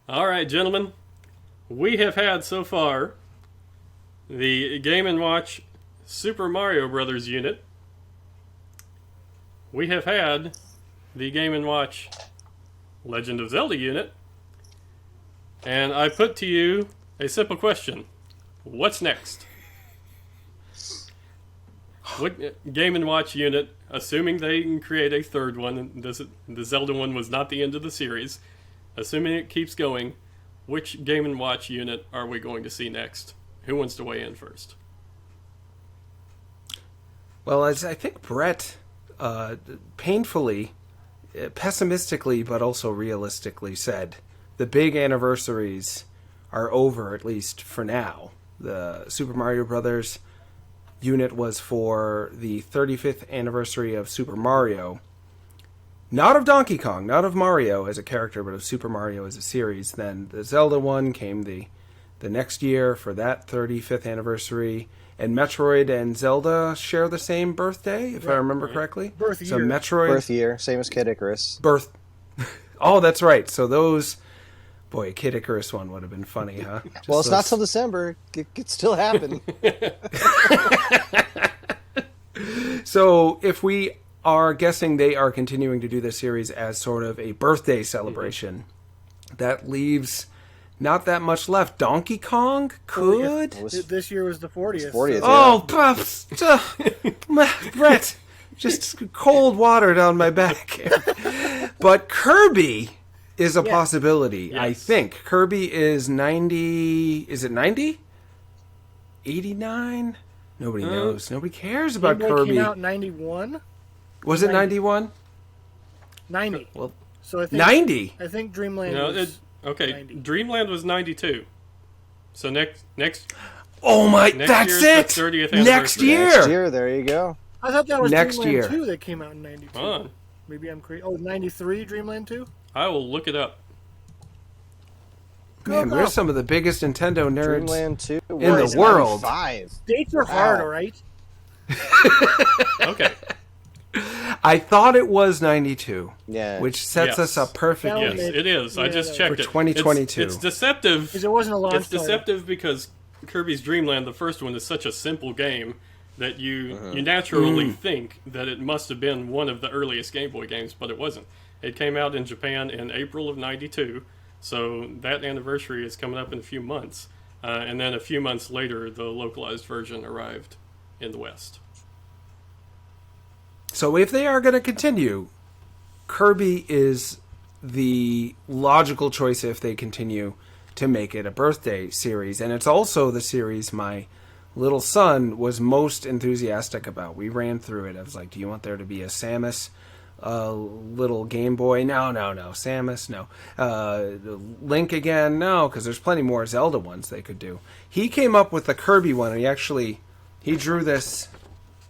All right, gentlemen. We have had so far the Game & Watch Super Mario Brothers unit. We have had the Game & Watch Legend of Zelda unit. And I put to you a simple question. What's next? What Game & Watch unit, assuming they can create a third one, the Zelda one was not the end of the series, assuming it keeps going, which Game & Watch unit are we going to see next? Who wants to weigh in first? Well, as I think Brett painfully, pessimistically, but also realistically said, the big anniversaries are over, at least for now. The Super Mario Brothers unit was for the 35th anniversary of Super Mario. Not of Donkey Kong, not of Mario as a character, but of Super Mario as a series. Then the Zelda one came the next year for that 35th anniversary. And Metroid and Zelda share the same birthday, if I remember correctly. Birth year. So Metroid... Birth year, same as Kid Icarus. Oh, that's right. So those... Boy, Kid Icarus one would have been funny, huh? Well, it's not till December. It could still happen. So if we are guessing they are continuing to do this series as sort of a birthday celebration, that leaves not that much left. Donkey Kong could? This year was the 40th. 40th, Oh, puffs! Brett, just cold water down my back. But Kirby is a possibility, Yes. I think. Kirby is 90... Is it 90? 89? Nobody knows. Nobody cares about Game Boy Kirby. came out in 91? Was it 91? 90. Well, So I think 90? I think Dreamland No, was... okay. 90. Dreamland was 92. So next Oh my, Next that's year's it! the 30th Next anniversary. year! Next year, there you go. I thought that was Next Dreamland year. 2 that came out in 92. Huh. Maybe I'm crazy. Oh, 93 Dreamland 2? I will look it up. Man, we're some of the biggest Nintendo nerds. Dreamland 2 in the world. 5. Dates are hard, alright? Okay. I thought it was 92, Yeah. which sets Yes. us up perfectly. Yes, it is. I Yeah, just for checked it. 2022. It's deceptive. Because it wasn't a launch It's title. deceptive because Kirby's Dream Land, the first one, is such a simple game that you naturally think that it must have been one of the earliest Game Boy games, but it wasn't. It came out in Japan in April of '92, so that anniversary is coming up in a few months. And then a few months later, the localized version arrived in the West. So if they are going to continue, Kirby is the logical choice if they continue to make it a birthday series. And it's also the series my little son was most enthusiastic about. We ran through it. I was like, do you want there to be a Samus little Game Boy? No. Samus, no. Link again? No, because there's plenty more Zelda ones they could do. He came up with the Kirby one, and he drew this...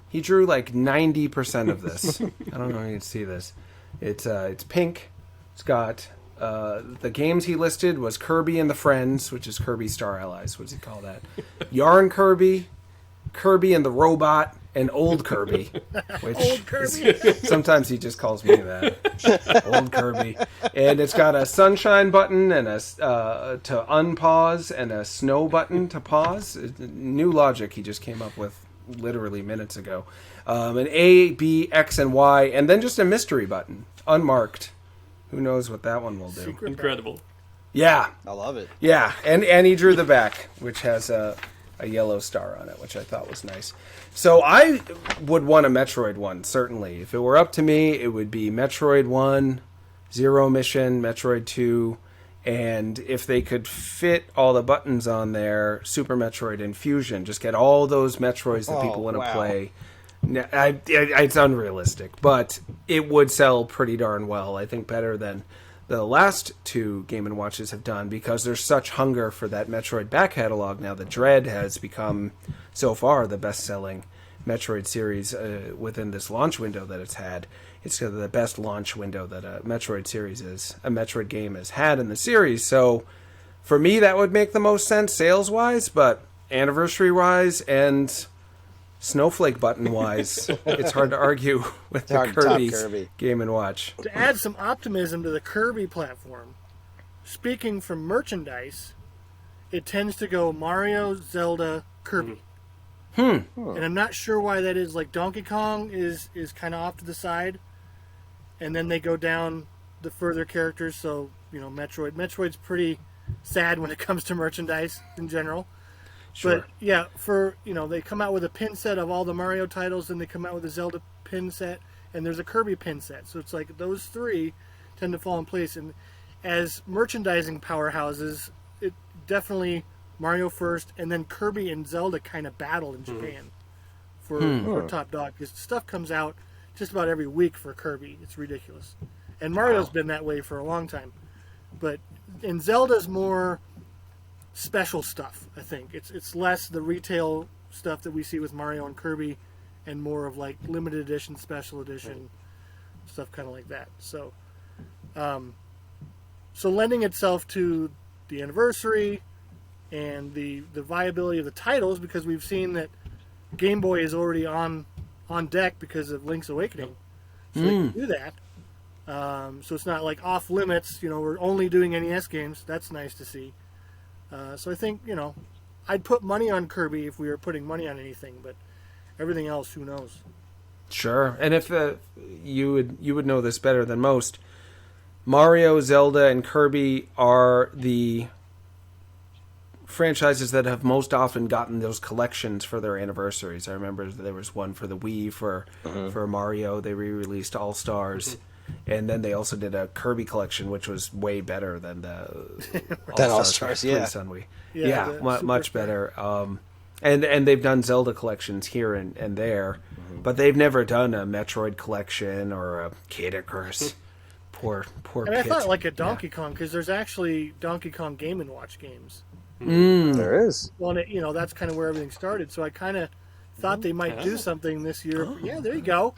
He drew like 90% of this. I don't know if you can see this. It's pink. It's got the games he listed was Kirby and the Friends, which is Kirby Star Allies. What does he call that? Yarn Kirby, Kirby and the Robot, and Old Kirby. Which Old Kirby? sometimes he just calls me that. Old Kirby. And it's got a sunshine button and a to unpause and a snow button to pause. New logic he just came up with literally minutes ago. An A, B, X, and Y, and then just a mystery button, unmarked. Who knows what that one will do? Incredible. Yeah, I love it. yeah, and he drew the back, which has a yellow star on it, which I thought was nice. So I would want a Metroid one, certainly. If it were up to me, it would be Metroid 1, Zero Mission, Metroid 2, and if they could fit all the buttons on there, Super Metroid and Fusion, just get all those Metroids that people want to play. It's unrealistic, but it would sell pretty darn well. I think better than the last two Game & Watches have done, because there's such hunger for that Metroid back catalog now. The Dread has become, so far, the best-selling Metroid series within this launch window that it's had. It's the best launch window that a Metroid game has had in the series. So for me, that would make the most sense sales-wise, but anniversary-wise and snowflake button-wise, it's hard to argue with the Hard to top Kirby Kirby. Game & Watch. To add some optimism to the Kirby platform, speaking from merchandise, it tends to go Mario, Zelda, Kirby. And I'm not sure why that is. Like Donkey Kong is kind of off to the side, and then they go down the further characters. So Metroid. Metroid's pretty sad when it comes to merchandise in general. Sure. But yeah, they come out with a pin set of all the Mario titles, and they come out with a Zelda pin set, and there's a Kirby pin set. So it's like those three tend to fall in place. And as merchandising powerhouses, it definitely Mario first, and then Kirby and Zelda kind of battle in Japan for top dog, because stuff comes out just about every week for Kirby. It's ridiculous. And Mario's been that way for a long time. And Zelda's more special stuff, I think. It's less the retail stuff that we see with Mario and Kirby, and more of like limited edition, special edition stuff, kind of like that. So, so lending itself to the anniversary and the viability of the titles, because we've seen that Game Boy is already on deck because of Link's Awakening, so they can do that. So it's not like off limits. We're only doing NES games. That's nice to see. So I think I'd put money on Kirby if we were putting money on anything, but everything else, who knows? Sure. And if you would know this better than most, Mario, Zelda, and Kirby are the franchises that have most often gotten those collections for their anniversaries. I remember there was one for the Wii for Mario. They re-released All Stars. And then they also did a Kirby collection, which was way better than the All-Stars, yeah. on Wii. Yeah, Much better. And they've done Zelda collections here and there, but they've never done a Metroid collection or a Kid Icarus. Poor And I Pit. thought like a Donkey Kong, because there's actually Donkey Kong Game & Watch games. There is. Well, and that's kind of where everything started. So I kind of thought they might do something this year. Yeah, there you go.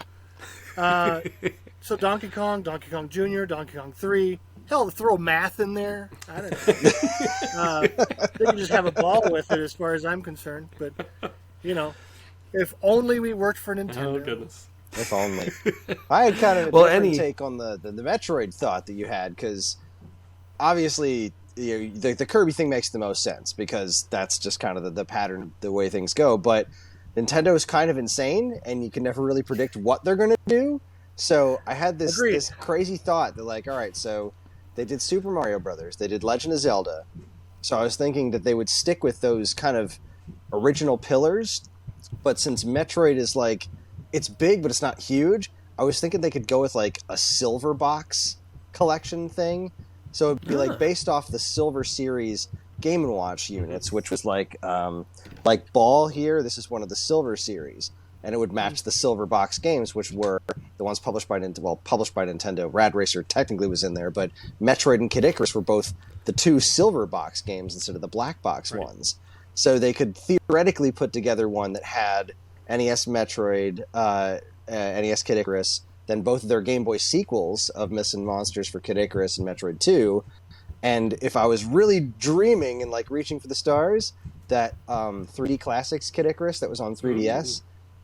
So Donkey Kong Jr., Donkey Kong 3. Hell, throw math in there. I don't know. They can just have a ball with it as far as I'm concerned. But, if only we worked for Nintendo. Oh, goodness. If only. I had kind of a different take on the Metroid thought that you had, because obviously the Kirby thing makes the most sense, because that's just kind of the pattern, the way things go. But Nintendo is kind of insane, and you can never really predict what they're going to do. So I had this crazy thought that, like, all right, so they did Super Mario Brothers, they did Legend of Zelda. So I was thinking that they would stick with those kind of original pillars, but since Metroid is like, it's big, but it's not huge, I was thinking they could go with like a silver box collection thing. So it'd be like based off the Silver Series Game & Watch units, which was like Ball here, this is one of the Silver Series. And it would match the silver box games, which were the ones published by Nintendo. Rad Racer technically was in there, but Metroid and Kid Icarus were both the two silver box games instead of the black box ones. So they could theoretically put together one that had NES Metroid, NES Kid Icarus, then both of their Game Boy sequels of Myths and Monsters for Kid Icarus and Metroid 2. And if I was really dreaming and like reaching for the stars, that 3D Classics Kid Icarus that was on 3DS,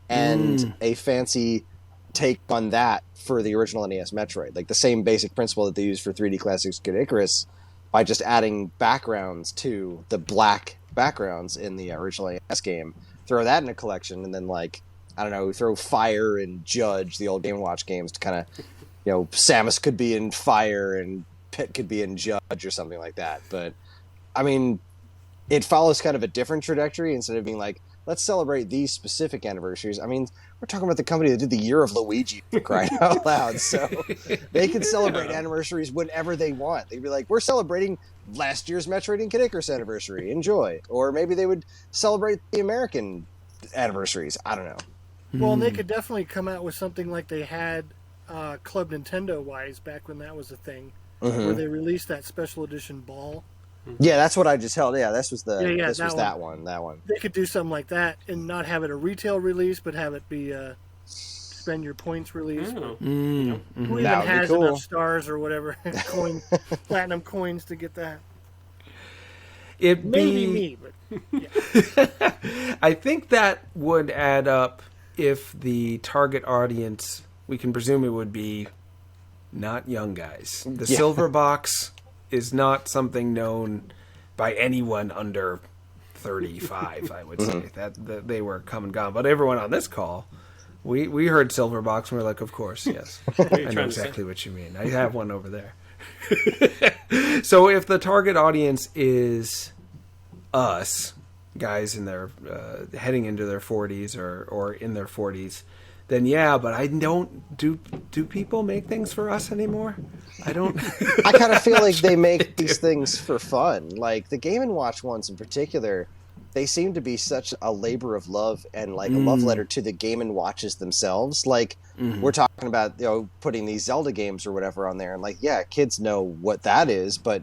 and a fancy take on that for the original NES Metroid. Like the same basic principle that they used for 3D Classics Kid Icarus, by just adding backgrounds to the black backgrounds in the original NES game. Throw that in a collection, and then, like, I don't know, throw Fire and Judge, the old Game & Watch games, to kind of, Samus could be in Fire and Pit could be in Judge or something like that. But, I mean, it follows kind of a different trajectory instead of being like, let's celebrate these specific anniversaries. I mean, we're talking about the company that did the Year of Luigi, for crying out loud. So they can celebrate anniversaries whenever they want. They'd be like, we're celebrating last year's Metroid and Kid Icarus anniversary. Enjoy. Or maybe they would celebrate the American anniversaries. I don't know. Well, and they could definitely come out with something like they had Club Nintendo-wise back when that was a thing, where they released that special edition ball. Yeah, that's what I just held. Yeah, this was that one. They could do something like that and not have it a retail release, but have it be a spend your points release. Who even has enough stars or whatever platinum coins to get that? Maybe me, but yeah. I think that would add up if the target audience, we can presume it would be not young guys. The silver box is not something known by anyone under 35, I would say. That they were come and gone. But everyone on this call, we heard Silverbox and we're like, of course, yes. I know exactly what you mean. I have one over there. So if the target audience is us, guys in their heading into their 40s or in their 40s, then yeah, but I don't do people make things for us anymore? I don't. I kind of feel like they make these things for fun. Like the Game & Watch ones in particular, they seem to be such a labor of love and like a love letter to the Game & Watches themselves. Like we're talking about, putting these Zelda games or whatever on there, and like, yeah, kids know what that is, but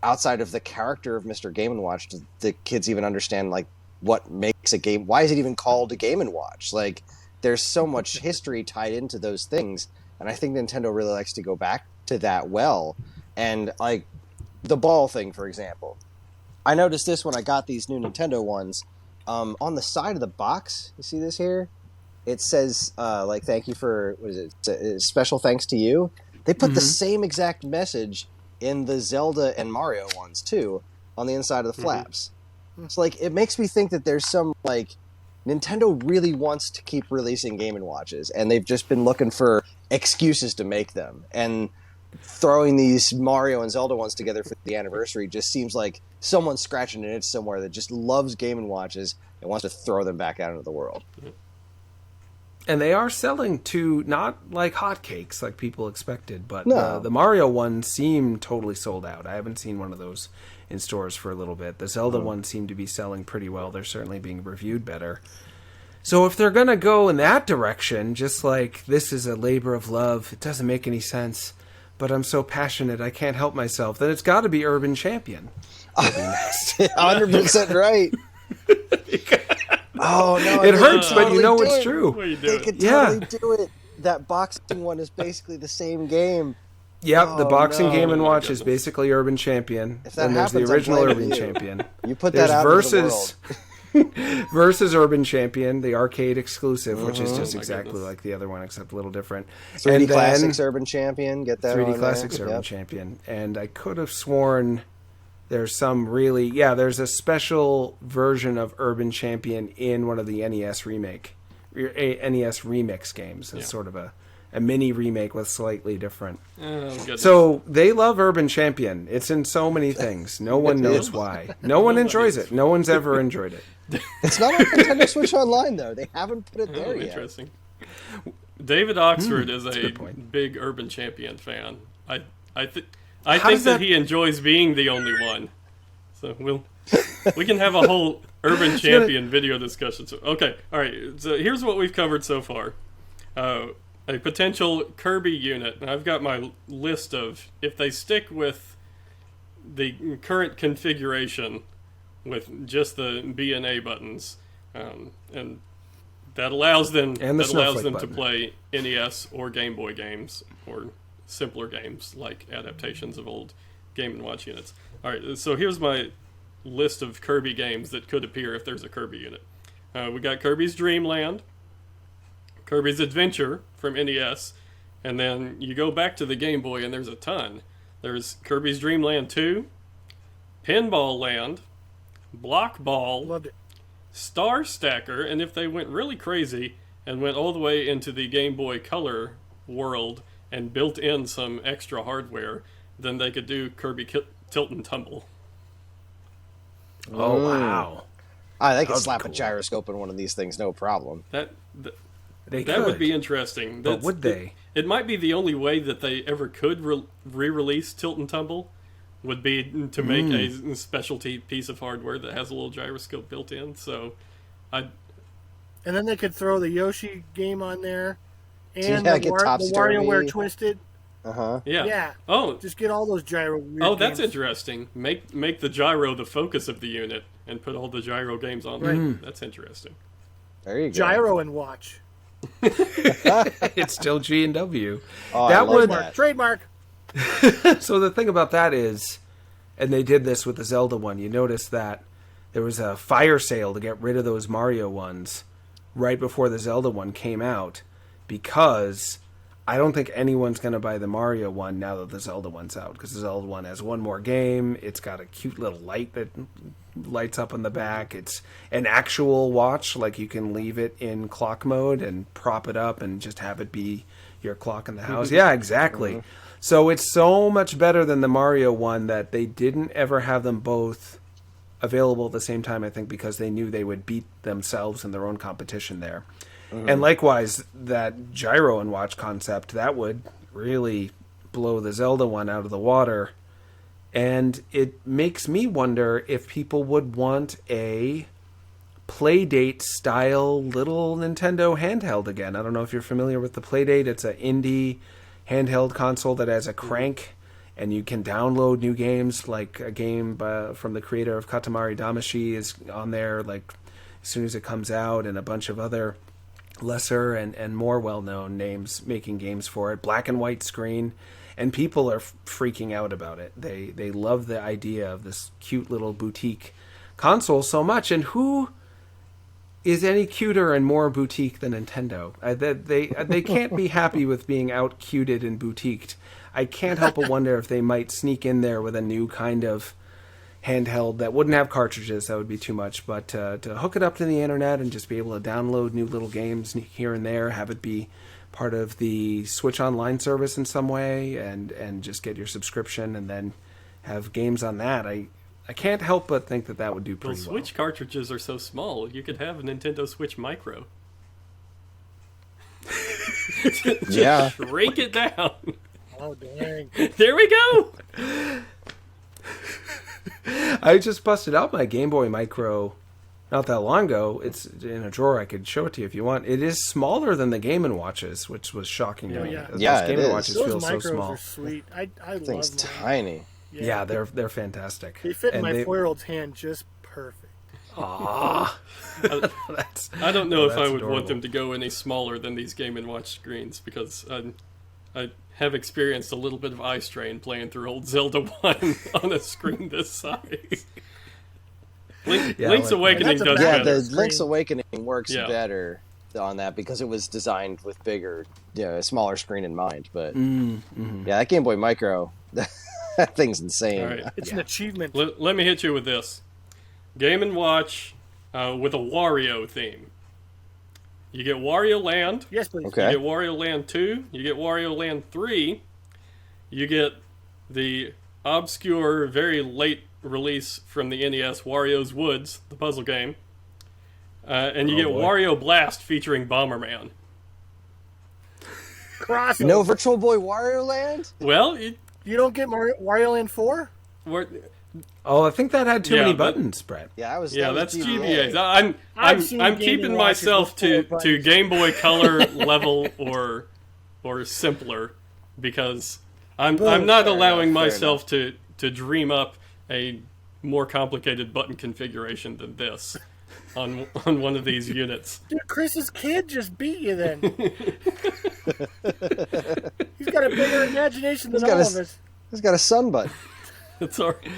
outside of the character of Mr. Game & Watch, do the kids even understand like what makes a game? Why is it even called a Game & Watch? Like, there's so much history tied into those things, and I think Nintendo really likes to go back to that well. And like the ball thing, for example, I noticed this when I got these new Nintendo ones. On the side of the box, you see this here? It says like, thank you for, what is it? Special thanks to you. They put the same exact message in the Zelda and Mario ones too, on the inside of the flaps. So like, it makes me think that there's some like, Nintendo really wants to keep releasing Game & Watches, and they've just been looking for excuses to make them. And throwing these Mario and Zelda ones together for the anniversary just seems like someone's scratching an itch somewhere that just loves Game & Watches and wants to throw them back out into the world. And they are selling to not like hotcakes like people expected, but No. The Mario one seemed totally sold out. I haven't seen one of those in stores for a little bit. The Zelda one seemed to be selling pretty well. They're certainly being reviewed better. So if they're going to go in that direction, just like this is a labor of love, it doesn't make any sense, but I'm so passionate I can't help myself, then it's got to be Urban Champion. 100% right. Oh, no. It hurts, but totally you know do it's it. true. What are you They doing? could Yeah. totally do it. That boxing one is basically the same game. Yep, the Oh, boxing no. Game Oh, & my Watch is goodness. basically Urban Champion. If that and there's happens, the I'm original blaming Urban you. Champion. You put There's that out into the world. versus Urban Champion, the arcade exclusive, which is just Oh my exactly goodness. like the other one, except a little different. 3D and Classics then Urban Champion, get that 3D on Classics there. Urban Yep. Champion. And I could have sworn there's some really... Yeah, there's a special version of Urban Champion in one of the NES remix games. It's sort of a mini remake with slightly different. Oh, goodness. So they love Urban Champion. It's in so many things. No one knows why. No one enjoys it. No one's ever enjoyed it. It's not on Nintendo Switch Online, though. They haven't put it Oh, there yet. interesting. David Oxford is that's a a good point. big Urban Champion fan. I How think does that that- he enjoys being the only one. So we can have a whole Urban Champion video discussion. So, okay, all right. So here's what we've covered so far. A potential Kirby unit. And I've got my list of, if they stick with the current configuration with just the B and A buttons, and that allows them And the snowflake to button. play NES or Game Boy games or simpler games like adaptations of old Game & Watch units. All right, so here's my list of Kirby games that could appear if there's a Kirby unit. We got Kirby's Dream Land, Kirby's Adventure from NES, and then you go back to the Game Boy and there's a ton. There's Kirby's Dream Land 2, Pinball Land, Block Ball, Loved it. Star Stacker, and if they went really crazy and went all the way into the Game Boy Color world and built in some extra hardware, then they could do Kirby Tilt and Tumble. Oh, wow. They could That'd be slap cool. a gyroscope in one of these things, no problem. That They that would could. be interesting. But would they? It might be the only way that they ever could re-release Tilt and Tumble would be to make a specialty piece of hardware that has a little gyroscope built in. So, And then they could throw the Yoshi game on there, and Yeah, the, get the Topsy WarioWare Turvy. Twisted. Uh-huh. yeah. Yeah. Oh, Just get all those gyro. Weird oh, that's games. interesting. Make the gyro the focus of the unit and put all the gyro games on there. That's interesting. There you go. Gyro and watch. It's still G&W. Oh, That I love would- that. Trademark. So the thing about that is, and they did this with the Zelda one, you notice that there was a fire sale to get rid of those Mario ones right before the Zelda one came out, because I don't think anyone's going to buy the Mario one now that the Zelda one's out, because the Zelda one has one more game. It's got a cute little light that lights up on the back. It's an actual watch, like you can leave it in clock mode and prop it up and just have it be your clock in the house. Yeah, exactly. So it's so much better than the Mario one that they didn't ever have them both available at the same time, I think, because they knew they would beat themselves in their own competition there. And likewise, that gyro and watch concept, that would really blow the Zelda one out of the water. And it makes me wonder if people would want a Playdate style little Nintendo handheld again. I don't know if you're familiar with the Playdate. It's an indie handheld console that has a crank, and you can download new games, like a game from the creator of Katamari Damacy is on there like as soon as it comes out, and a bunch of other lesser and more well-known names making games for it. Black and white screen, and people are freaking out about it. They love the idea of this cute little boutique console so much, and who is any cuter and more boutique than Nintendo? They can't be happy with being out-cuted and boutiqued. I can't help but wonder if they might sneak in there with a new kind of handheld that wouldn't have cartridges. That would be too much. But to hook it up to the internet and just be able to download new little games here and there, have it be part of the Switch Online service in some way, and just get your subscription and then have games on that. I can't help but think that would do pretty well. Switch cartridges are so small. You could have a Nintendo Switch Micro. Yeah. Shrink it down. Oh, dang. There we go. I just busted out my Game Boy Micro not that long ago. It's in a drawer. I could show it to you if you want. It is smaller than the Game & Watches, which was shocking to me. Yeah, Game it & is. Watches Those feel so micros small. are sweet. I love Thing's them. tiny. Yeah, they're fantastic. They fit in And my 4-year-old's hand just perfect. Aw. I don't know if I that's would adorable. want them to go any smaller than these Game & Watch screens, because I have experienced a little bit of eye strain playing through old Zelda 1 on a screen this size. Link's Awakening does Yeah, better. the Link's Awakening works Yeah. better on that because it was designed with a smaller screen in mind. But yeah, that Game Boy Micro, that thing's insane. All right. It's an achievement. Let me hit you with this. Game & Watch with a Wario theme. You get Wario Land. Yes, please. Okay. You get Wario Land 2. You get Wario Land 3. You get the obscure, very late release from the NES, Wario's Woods, the puzzle game. And you get boy. Wario Blast featuring Bomberman. Crossover. No Virtual Boy Wario Land? Well, You don't get Wario Land 4? Oh, I think that had too Yeah, many but- buttons, Brett. Yeah, that was that's GBA. GBA. I've seen I'm Game keeping & Watches myself with to four buttons. Game Boy Color level or simpler, because I'm not Fair allowing enough, fair myself to dream up a more complicated button configuration than this on one of these units. Dude, Chris's kid just beat you then. He's got a bigger imagination than He's got all a- of us. It's got a sun button. It's all right.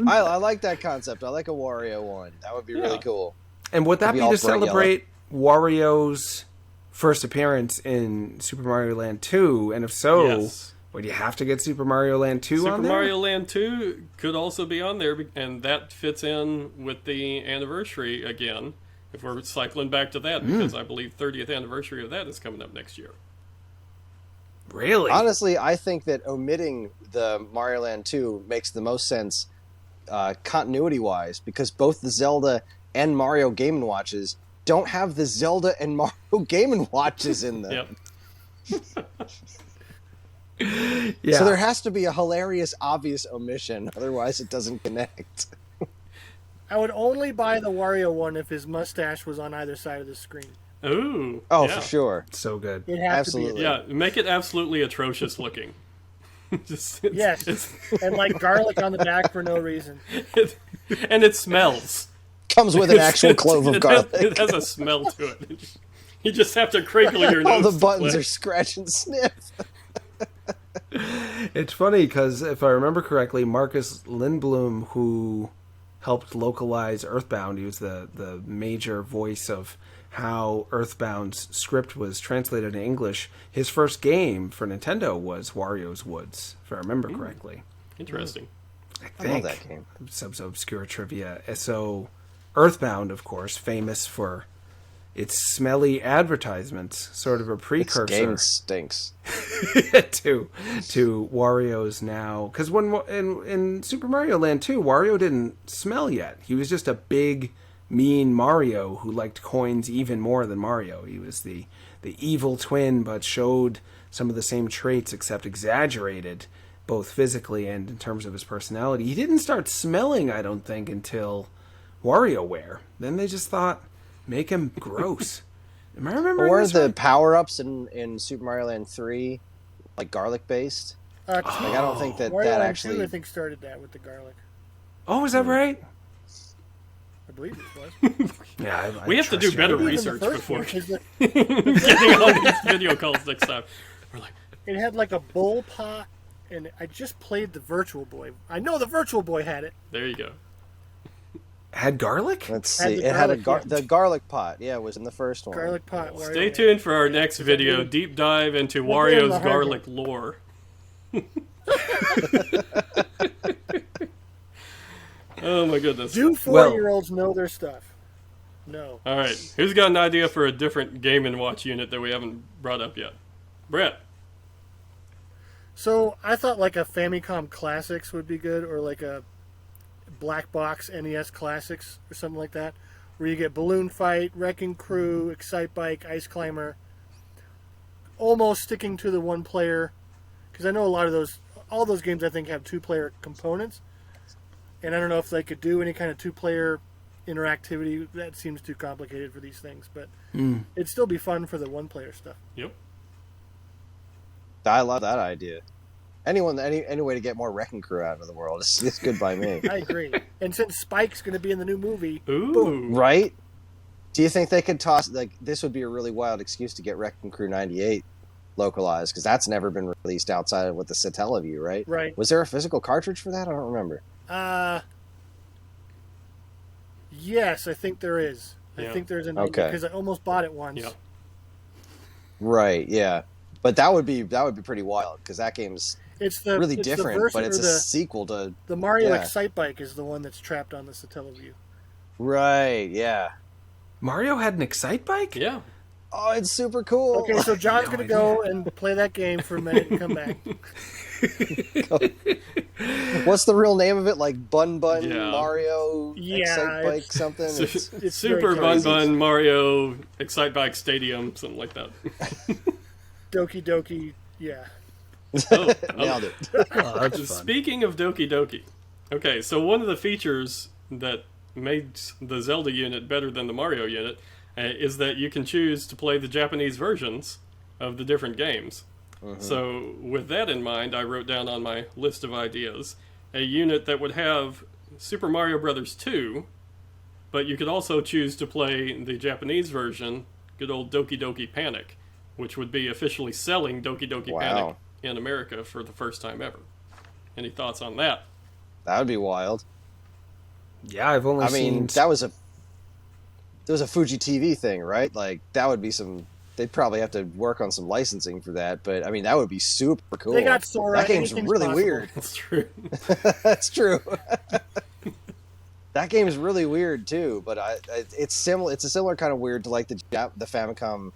I like that concept. I like a Wario one. That would be really cool. And would that Maybe be all to bright celebrate Wario's first appearance in Super Mario Land 2? And if so, Yes. would you have to get Super Mario Land 2 Super on there? Mario Land 2 could also be on there, and that fits in with the anniversary again, if we're cycling back to that, because I believe 30th anniversary of that is coming up next year. Really? Honestly, I think that omitting the Mario Land 2 makes the most sense continuity-wise, because both the Zelda and Mario Game & Watches don't have the Zelda and Mario Game & Watches in them. Yep. Yeah. So there has to be a hilarious, obvious omission, otherwise it doesn't connect. I would only buy the Wario one if his mustache was on either side of the screen. Ooh. Oh, yeah. for sure. So good. It has Absolutely. Yeah, make it absolutely atrocious looking. Just, to be. Yes. And like garlic on the back for no reason. and it smells. Comes with an actual clove of garlic. It has a smell to it. You just have to crinkle your All nose. the to buttons play. are scratch and sniff. It's funny because if I remember correctly, Marcus Lindblom, who helped localize Earthbound, he was the major voice of how Earthbound's script was translated in English, his first game for Nintendo was Wario's Woods, if I remember correctly. Interesting. I love that game. Some obscure trivia. So, Earthbound, of course, famous for its smelly advertisements, sort of a precursor. This game stinks. to Wario's now, because when in Super Mario Land 2, Wario didn't smell yet. He was just a big, mean Mario who liked coins even more than Mario. He was the evil twin, but showed some of the same traits, except exaggerated, both physically and in terms of his personality. He didn't start smelling, I don't think, until WarioWare. Then they just thought, make him gross. Am I remembering Or this the right? power-ups in Super Mario Land 3, like garlic-based? Like, I don't think that Wario that Land actually... 2, I think, started that with the garlic. Oh, is that right? I believe it was. Yeah, I We have to do trust you. better Even the research first before one, 'cause getting all these video calls next time. We're like, it had like a bowl pot, and I just played the Virtual Boy. I know the Virtual Boy had it. there you go. Had garlic? Let's Had see. the It had garlic, yeah. the garlic pot. Yeah, it was in the first one. Garlic pot. Wario Stay Land. tuned for our next video, deep dive into We'll do it in the Wario's hard garlic lore. Oh my goodness. Do 4-year-olds know their stuff? No. All right, who's got an idea for a different Game & Watch unit that we haven't brought up yet? Brett. So I thought like a Famicom Classics would be good, or like a Black Box NES Classics or something like that, where you get Balloon Fight, Wrecking Crew, Excite Bike, Ice Climber, almost sticking to the one player, because I know a lot of those, all those games I think have 2-player components, and I don't know if they could do any kind of 2-player interactivity. That seems too complicated for these things, but it'd still be fun for the 1-player stuff. Yep. I love that idea. Any way to get more Wrecking Crew out of the world is good by me. I agree. And since Spike's going to be in the new movie, Ooh. Right? Do you think they could toss, like, this would be a really wild excuse to get Wrecking Crew 98 localized, because that's never been released outside of with the Satellaview, right? Right. Was there a physical cartridge for that? I don't remember. Yes, I think there is. Yeah. I think there's an Okay. because I almost bought it once. Yeah. Right, yeah. But that would be pretty wild, because that game's It's the really it's the different, version- but it's or a sequel to... the Mario yeah. Excite Bike is the one that's trapped on the Satellaview. Right, yeah. Mario had an Excite Bike? Yeah. Oh, it's super cool. Okay, so John's No gonna idea. go and play that game for a minute and come back. What's the real name of it? Like Bun Bun Yeah. Mario Yeah, Excite Bike it's- something? It's Super very Bun crazy. Bun Mario Excite Bike Stadium, something like that. Doki Doki, yeah. Oh, Nailed it. Oh, that's fun. Speaking of Doki Doki, okay, so one of the features that made the Zelda unit better than the Mario unit is that you can choose to play the Japanese versions of the different games. So with that in mind, I wrote down on my list of ideas a unit that would have Super Mario Bros. 2, but you could also choose to play the Japanese version, good old Doki Doki Panic, which would be officially selling Doki Doki Wow. Panic in America for the first time ever. Any thoughts on that? That would be wild. Yeah, I've only I mean, seen... that was a Fuji TV thing, right? Like, that would be some... They'd probably have to work on some licensing for that, but, I mean, that would be super cool. They got Sora. That game's anything's really possible. weird. That's true. That's true. That game's really weird, too, but it's similar. It's a similar kind of weird to, like, the Famicom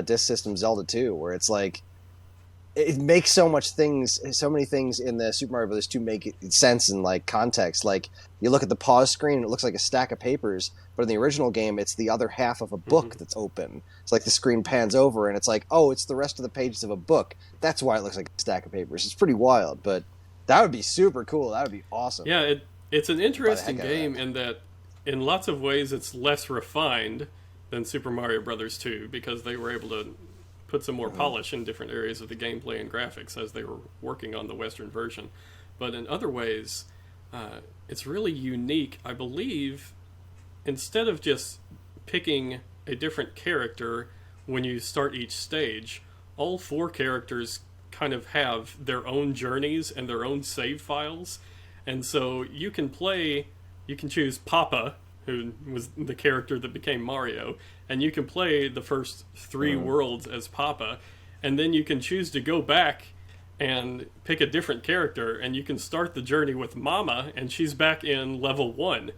Disk System Zelda 2, where it's like, it makes so many things in the Super Mario Bros. 2 make sense in like context. Like you look at the pause screen, and it looks like a stack of papers, but in the original game, it's the other half of a book that's open. It's like the screen pans over, and it's like, oh, it's the rest of the pages of a book. That's why it looks like a stack of papers. It's pretty wild, but that would be super cool. That would be awesome. Yeah, it's an interesting heck out of game that. in that, in lots of ways, it's less refined than Super Mario Bros. 2 because they were able to put some more polish in different areas of the gameplay and graphics as they were working on the Western version. But in other ways, it's really unique. I believe instead of just picking a different character when you start each stage, all 4 characters kind of have their own journeys and their own save files. And so you can choose Papa, who was the character that became Mario, and you can play the first 3 worlds as Papa, and then you can choose to go back and pick a different character, and you can start the journey with Mama, and she's back in level 1,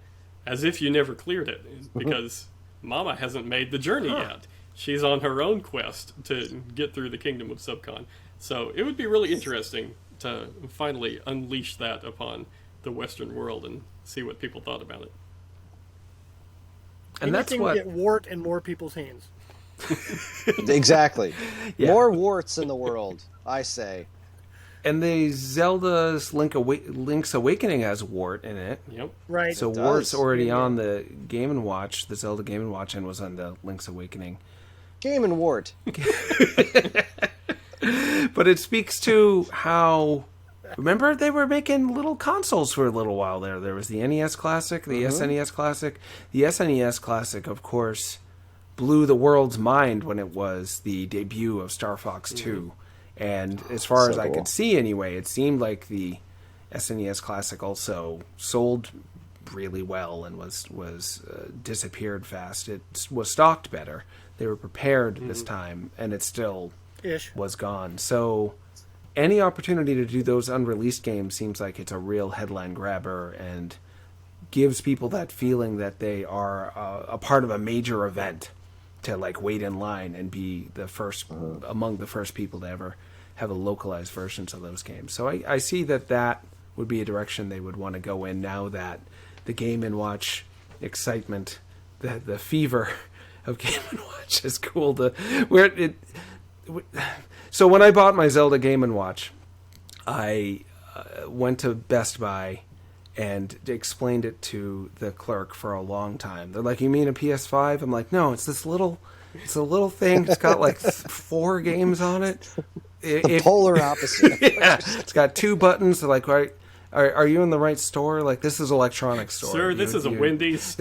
as if you never cleared it, because Mama hasn't made the journey yet. She's on her own quest to get through the Kingdom of Subcon. So it would be really interesting to finally unleash that upon the Western world and see what people thought about it. And that's what get wart in more people's hands. Exactly. Yeah. More warts in the world, I say. And the Zelda's Link's Awakening has wart in it. Yep. Right. So wart's already on the Game & Watch, the Zelda Game & Watch, and was on the Link's Awakening. Game and wart. But it speaks to how... Remember, they were making little consoles for a little while there. There was the NES Classic, the SNES Classic. The SNES Classic, of course, blew the world's mind when it was the debut of Star Fox 2. And as far as I could see anyway, it seemed like the SNES Classic also sold really well and was disappeared fast. It was stocked better. They were prepared this time, and it still was gone. So any opportunity to do those unreleased games seems like it's a real headline grabber and gives people that feeling that they are a part of a major event, to like wait in line and be the first among the first people to ever have a localized versions of those games. So I see that would be a direction they would want to go in now that the Game & Watch excitement, the fever of Game & Watch is cool to where it. So when I bought my Zelda Game & Watch, I went to Best Buy and explained it to the clerk for a long time. They're like, "You mean a PS5?" I'm like, "No, it's a little thing. It's got like 4 games on it. The polar opposite." Yeah, it's got 2 buttons. They're like, are you in the right store? Like, this is electronics store. Sir, this is a Wendy's.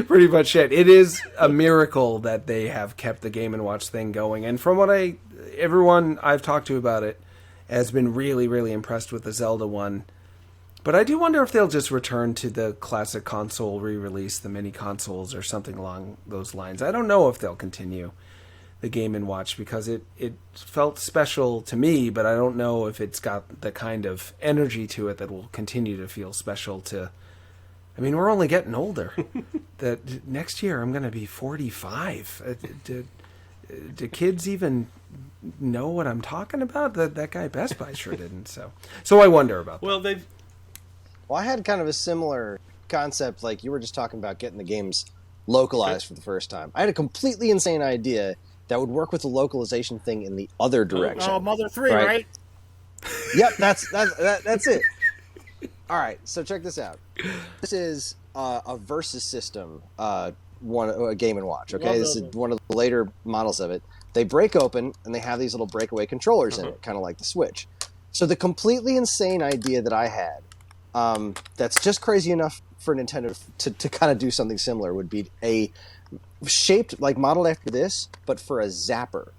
Pretty much it. It is a miracle that they have kept the Game & Watch thing going. And from what everyone I've talked to about it has been really, really impressed with the Zelda one. But I do wonder if they'll just return to the classic console re-release, the mini consoles or something along those lines. I don't know if they'll continue the Game & Watch because it felt special to me, but I don't know if it's got the kind of energy to it that will continue to feel special to... I mean, we're only getting older. That next year I'm going to be 45. Do kids even know what I'm talking about? That guy Best Buy sure didn't. So I wonder about that. Well, I had kind of a similar concept, like you were just talking about getting the games localized for the first time. I had a completely insane idea that would work with the localization thing in the other direction. Oh, Mother 3, right? Yep, that's it. All right, so check this out. This is a versus system, a Game & Watch. Okay, this is one of the later models of it. They break open and they have these little breakaway controllers in it, kind of like the Switch. So the completely insane idea that I had, that's just crazy enough for Nintendo to kind of do something similar, would be a shaped like modeled after this, but for a zapper.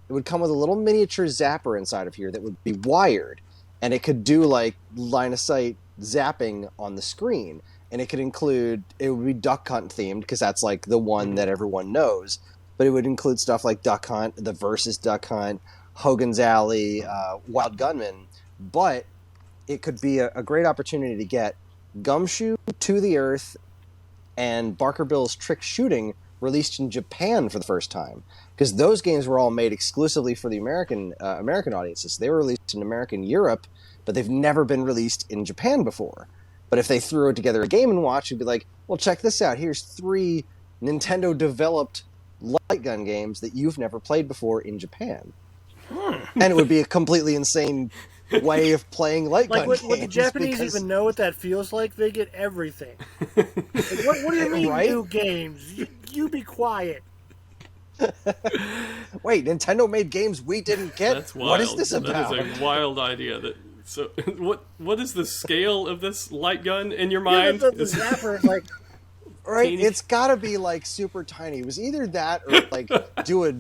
It would come with a little miniature zapper inside of here that would be wired. And it could do like line of sight zapping on the screen. And it would be Duck Hunt themed because that's like the one that everyone knows. But it would include stuff like Duck Hunt, the Versus Duck Hunt, Hogan's Alley, Wild Gunman. But it could be a great opportunity to get Gumshoe, To the Earth, and Barker Bill's Trick Shooting released in Japan for the first time. Because those games were all made exclusively for the American audiences. They were released in America and Europe, but they've never been released in Japan before. But if they threw together a Game & Watch, it'd be like, well, check this out. Here's 3 Nintendo-developed light gun games that you've never played before in Japan. And it would be a completely insane way of playing light gun games. Would the Japanese even know what that feels like? They get everything. What do you mean, new games? You be quiet. Wait, Nintendo made games we didn't get? That's wild. What is this about? That is a wild idea. So, what is the scale of this light gun in your mind? The zapper is like... Right, teeny. it's got to be like super tiny. It was either that or like do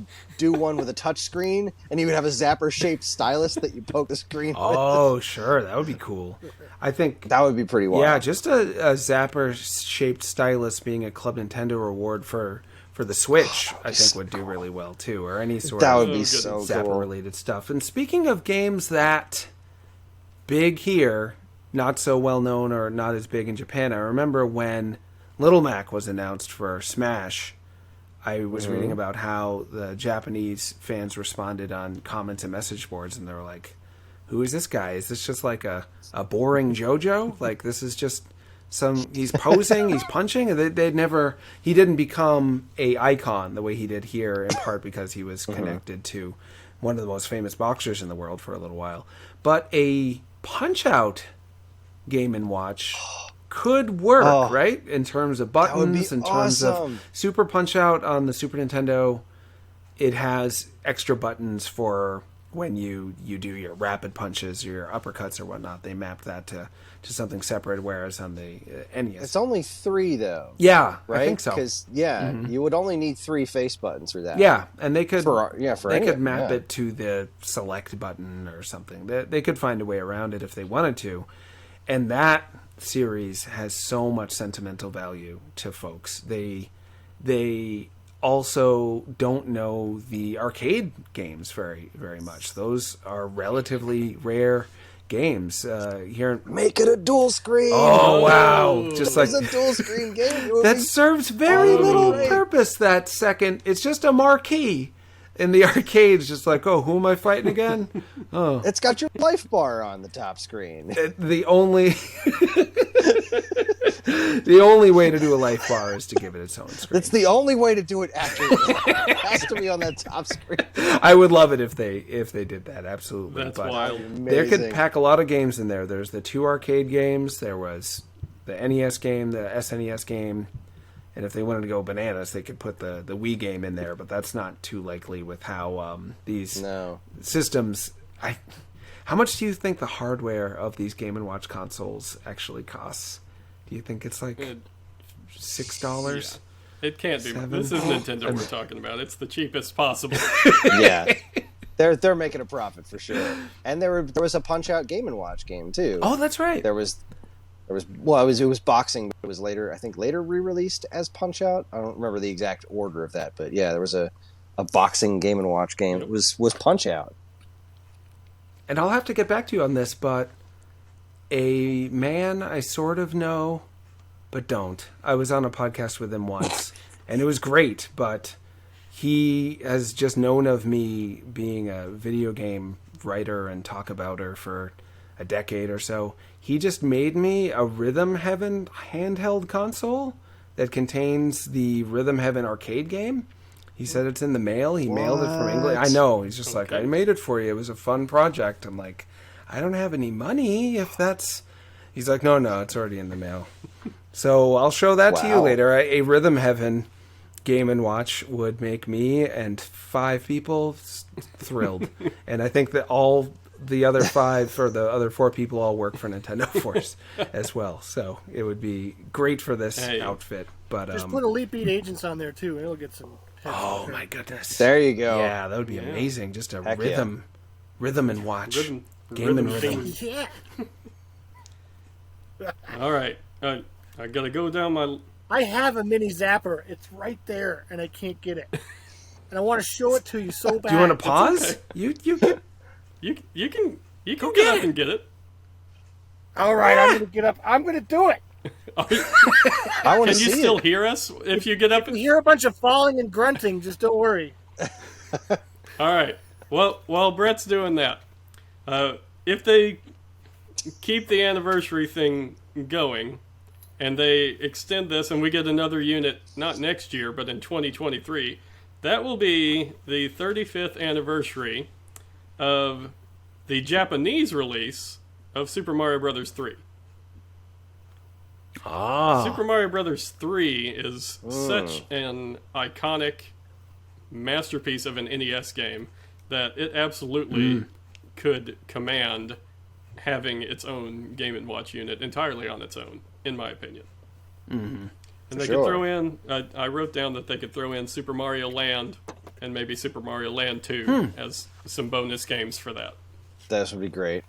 one with a touch screen, and you would have a zapper-shaped stylus that you poke the screen with. Oh, sure, that would be cool. I think That would be pretty wild. Yeah, just a zapper-shaped stylus being a Club Nintendo reward for the Switch, I think would do really well too, or any sort That of would be so cool. zapper-related stuff. And speaking of games that big here, not so well known or not as big in Japan, I remember when Little Mac was announced for Smash, I was reading about how the Japanese fans responded on comments and message boards, and they were like, who is this guy? Is this just like a boring JoJo? Like, this is just he's posing, he's punching, and he didn't become a icon the way he did here, in part because he was connected to one of the most famous boxers in the world for a little while. But a Punch-Out Game & Watch could work, right? In terms of buttons, in terms of Super Punch-Out on the Super Nintendo, it has extra buttons for when you do your rapid punches, your uppercuts or whatnot. They map that to something separate, whereas on the NES... It's only 3, though. Yeah, right? I think so. Because, you would only need 3 face buttons for that. Yeah, and they could map it to the select button or something. They could find a way around it if they wanted to. And that series has so much sentimental value to folks. They also don't know the arcade games very, very much. Those are relatively rare games. Here, make it a dual screen. Oh wow! Just like a dual screen game that serves very little purpose. That second, it's just a marquee. In the arcades, just like, oh, who am I fighting again? Oh, it's got your life bar on the top screen. The only way to do a life bar is to give it its own screen. That's the only way to do it accurately. It has to be on that top screen. I would love it if they did that. Absolutely, that's wild. They could pack a lot of games in there. There's the 2 arcade games. There was the NES game, the SNES game. And if they wanted to go bananas, they could put the Wii game in there, but that's not too likely with how these systems... How much do you think the hardware of these Game & Watch consoles actually costs? Do you think it's like $6? Yeah. It can't be. $7? This is Nintendo we're talking about. It's the cheapest possible. Yeah. They're making a profit for sure. And there was a Punch-Out Game & Watch game, too. Oh, that's right. It was boxing, but it was later re-released as Punch-Out. I don't remember the exact order of that, but yeah, there was a boxing Game & Watch game. It was Punch-Out. And I'll have to get back to you on this, but a man I sort of know, but don't. I was on a podcast with him once, and it was great, but he has just known of me being a video game writer and talk abouter for a decade or so. He just made me a Rhythm Heaven handheld console that contains the Rhythm Heaven arcade game. He said it's in the mail. He mailed it from England. I know. He's just like, I made it for you. It was a fun project. I'm like, I don't have any money if that's... He's like, no, it's already in the mail. So I'll show that to you later. A Rhythm Heaven Game & Watch would make me and 5 people thrilled. And I think that all... the other 5 or the other 4 people all work for Nintendo Force as well. So it would be great for this outfit. But just put Elite Beat Agents on there too. It'll get some. Oh my goodness! There you go. Yeah, that would be amazing. Just a rhythm and watch game and rhythm. Yeah. All right, I gotta go down my. I have a mini zapper. It's right there, and I can't get it. And I want to show it to you so bad. Do you want to pause? Okay. You can get up and get it. All right, I'm gonna get up. I'm gonna do it. I want to see it. Can you still hear us if you get up? You hear a bunch of falling and grunting. Just don't worry. All right. Well, while Brett's doing that, if they keep the anniversary thing going, and they extend this, and we get another unit not next year, but in 2023, that will be the 35th anniversary of the Japanese release of Super Mario Bros. 3. Super Mario Bros. 3 is such an iconic masterpiece of an NES game that it absolutely could command having its own Game & Watch unit entirely on its own, in my opinion. And they could throw in, I wrote down that they could throw in Super Mario Land and maybe Super Mario Land 2 as some bonus games for that. That would be great.